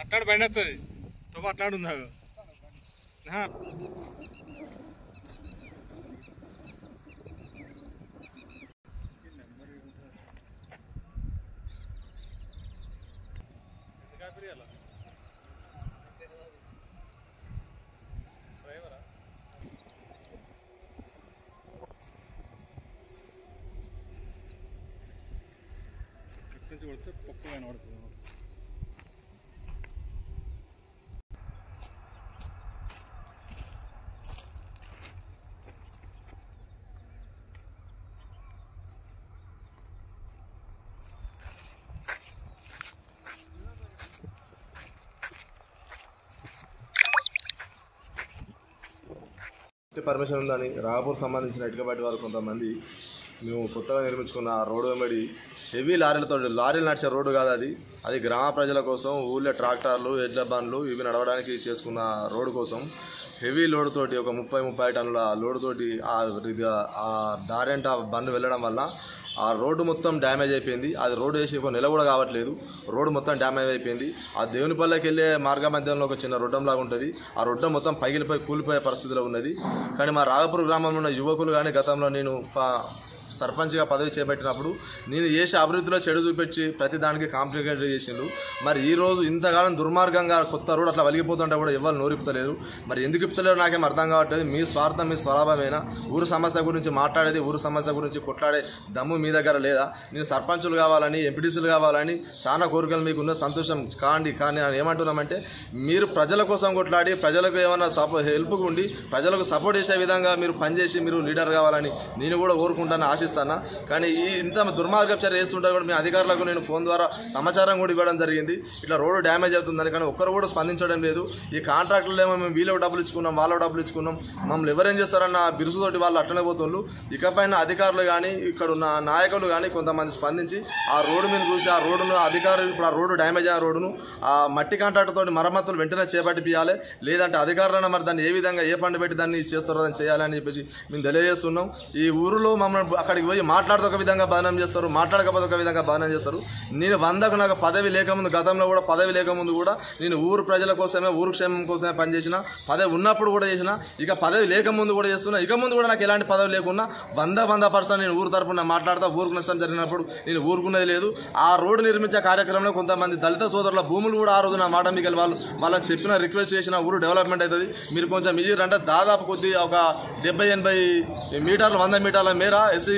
అట్లాడు బండి వస్తుంది తో అట్లాడుందా డ్రైవరా నుంచి కొడితే పక్క కనబడుతుంది. పర్మిషన్ ఉందని రాఘపూర్ సంబంధించిన ఇటుకబట్టి వారు కొంతమంది మేము కొత్తగా నిర్మించుకున్న రోడ్డు వెంబడి హెవీ లారీలు నడిచే రోడ్డు కాదు అది గ్రామ ప్రజల కోసం ఊళ్ళో ట్రాక్టర్లు ఎడ్ల బండ్లు ఇవి నడవడానికి చేసుకున్న రోడ్డు కోసం హెవీ లోడ్ తోటి ఒక 30 టన్నుల లోడ్ తోటి ఆ దారెంట బండ్లు వెళ్ళడం వల్ల ఆ రోడ్డు మొత్తం డ్యామేజ్ అయిపోయింది. అది రోడ్డు వేసి ఒక నెల కూడా కావట్లేదు, రోడ్డు మొత్తం డ్యామేజ్ అయిపోయింది. ఆ దేవునిపల్లెకి వెళ్ళే మార్గ మధ్యంలో ఒక చిన్న రొడ్డంలాగా ఉంటుంది. ఆ రొడ్డం మొత్తం పగిలిపోయి కూలిపోయే పరిస్థితిలో ఉన్నది. కానీ మా రాఘపూర్ గ్రామంలో ఉన్న యువకులు కానీ గతంలో నేను సర్పంచ్గా పదవి చేపట్టినప్పుడు నేను చేసే అభివృద్ధిలో చెడు చూపించి ప్రతి దానికి కాంప్లికేట్ చేసిండు. మరి ఈరోజు ఇంతకాలం దుర్మార్గంగా కొత్త రోడ్ అట్లా వలిగిపోతుంటే కూడా ఎవరు నోరిపుతలేదు. మరి ఎందుకు ఇప్పుతలేరు నాకేం అర్థం కావట్లేదు. మీ స్వార్థం మీ స్వలాభమేనా? ఊరు సమస్య గురించి మాట్లాడేది, ఊరు సమస్య గురించి కొట్లాడే దమ్ము మీ దగ్గర లేదా? నేను సర్పంచులు కావాలని, ఎంపీటీసీలు కావాలని చాలా కోరికలు మీకు ఉన్న సంతోషం కానీ నేను ఏమంటున్నామంటే మీరు ప్రజల కోసం కొట్లాడి ప్రజలకు ఏమైనా హెల్ప్గా ఉండి ప్రజలకు సపోర్ట్ చేసే విధంగా మీరు పనిచేసి మీరు లీడర్ కావాలని నేను కూడా కోరుకుంటాను, ఆశిస్తాను. కానీ ఇంత దుర్మార్గపు చర్య చేస్తుంటే కూడా మీ అధికారులకు నేను ఫోన్ ద్వారా సమాచారం కూడా ఇవ్వడం జరిగింది, ఇట్లా రోడ్డు డ్యామేజ్ అవుతుందని. కానీ ఒక్కరు కూడా స్పందించడం లేదు. ఈ కాంట్రాక్టర్లు ఏమో మేము వీళ్ళకి డబ్బులు ఇచ్చుకున్నాం, వాళ్ళకి డబ్బులు ఇచ్చుకున్నాం, మమ్మల్ని ఎవరేం చేస్తారన్న బిరుసుతోటి వాళ్ళు అట్లనే పోతుండ్రు. ఇకపైన అధికారులు కానీ ఇక్కడ ఉన్న నాయకులు కానీ కొంతమంది స్పందించి ఆ రోడ్డు మీద చూసి ఆ రోడ్డును అధికారులు ఇప్పుడు ఆ రోడ్డు డ్యామేజ్ అయిన రోడ్డును ఆ మట్టి కాంట్రాక్టర్ తోటి మరమ్మతులు వెంటనే చేపట్టిపియాలి. లేదంటే అధికారులను మరి దాన్ని ఏ విధంగా ఏ ఫండ్ పెట్టి దాన్ని చేస్తారో దాన్ని చేయాలని చెప్పేసి మేము తెలియజేస్తున్నాం. ఈ ఊరిలో మమ్మల్ని అక్కడికి పోయి మాట్లాడితే ఒక విధంగా బాధనం చేస్తారు, మాట్లాడకపోతే ఒక విధంగా బాధనం చేస్తారు. నేను 100కు నాకు పదవి లేకముందు, గతంలో కూడా పదవి లేకముందు కూడా నేను ఊరు ప్రజల కోసమే ఊరు క్షేమం కోసమే పనిచేసిన, పదవి ఉన్నప్పుడు కూడా చేసిన, ఇక పదవి లేకముందు కూడా చేస్తున్నా. ఇక ముందు కూడా నాకు ఎలాంటి పదవి లేకున్నా 100% నేను ఊరు తరఫున మాట్లాడతా. ఊరుకు నష్టం జరిగినప్పుడు నేను ఊరుకున్నది లేదు. ఆ రోడ్డు నిర్మించే కార్యక్రమంలో కొంతమంది దళిత సోదరుల భూములు కూడా ఆ రోజు నా మాట మీకు వాళ్ళకి చెప్పిన రిక్వెస్ట్ చేసిన ఊరు డెవలప్మెంట్ అవుతుంది, మీరు కొంచెం ఈజీ అంటే దాదాపు కొద్ది ఒక 70-80 మీటర్లు 100 మీటర్ల మేర ఎస్సీ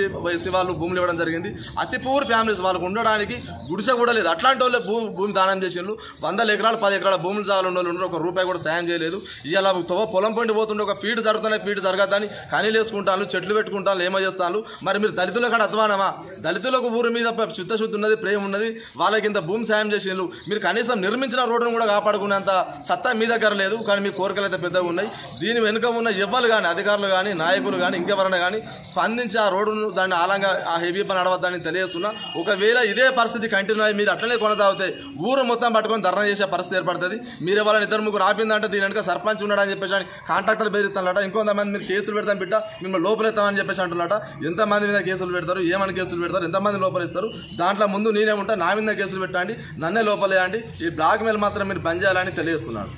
వాళ్ళు భూములు ఇవ్వడం జరిగింది. అతి పూర్ ఫ్యామిలీస్ వాళ్ళకు ఉండడానికి గుడిసె కూడా లేదు. అట్లాంటి వాళ్ళే భూమి దానం చేసిండ్రు. 100 ఎకరాలు 10 ఎకరాల భూములు చాలని వాళ్ళు ఉండరు, ₹1 కూడా సాయం చేయలేదు. ఇలా పొలం పండి పోతుండే ఒక ఫీడ్ జరుగుతున్నాయి, ఫీడ్ జరగద్దని కనీలు వేసుకుంటాను, చెట్లు పెట్టుకుంటాను, ఏమో చేస్తాను. మరి మీరు దళితుల కాడ అధ్వానమా? దళితులకు ఊరి మీద చిత్తశుద్ధి ఉన్నది, ప్రేమ ఉన్నది, వాళ్ళకి ఇంత భూమి సాయం చేసిండ్రు. మీరు కనీసం నిర్మించిన రోడ్డును కూడా కాపాడుకునేంత సత్తా మీ దగ్గర లేదు. కానీ మీ కోరికలు అయితే పెద్దగా ఉన్నాయి. దీని వెనుక ఉన్న ఎవ్వరు కానీ అధికారులు కానీ నాయకులు కానీ ఇంకెవరైనా కానీ స్పందించి ఆ రోడ్డును దాన్ని ఆలంగా ఆ హెవీ పని నడవద్దని తెలియజేస్తున్నా. ఒకవేళ ఇదే పరిస్థితి కంటిన్యూ అయ్యి మీరు అట్లనే కొనసాగితే ఊరు మొత్తం పట్టుకొని ధర్నా చేసే పరిస్థితి ఏర్పడుతుంది. మీరు ఎవరైనా 2-3 ఆపిందంటే దీని వెనుక సర్పంచ్ ఉన్నాడని చెప్పేసి కాంట్రాక్టర్లు బెదిరిస్తానట. ఇంకొంతమంది మీరు కేసులు పెడతాం బిడ్డ, మిమ్మల్ని లోపలెత్తామని చెప్పేసి అంటున్నట. ఎంతమంది మీద కేసులు పెడతారు, ఏమని కేసులు పెడతారు, ఎంతమంది లోపలిస్తారు? దాంట్లో ముందు నేనే ఉంటా, నా మీద కేసులు పెట్టండి, నన్నే లోపలేయండి. ఈ బ్లాక్ మెయిల్ మాత్రం మీరు బంద్ చేయాలని తెలియజేస్తున్నాను.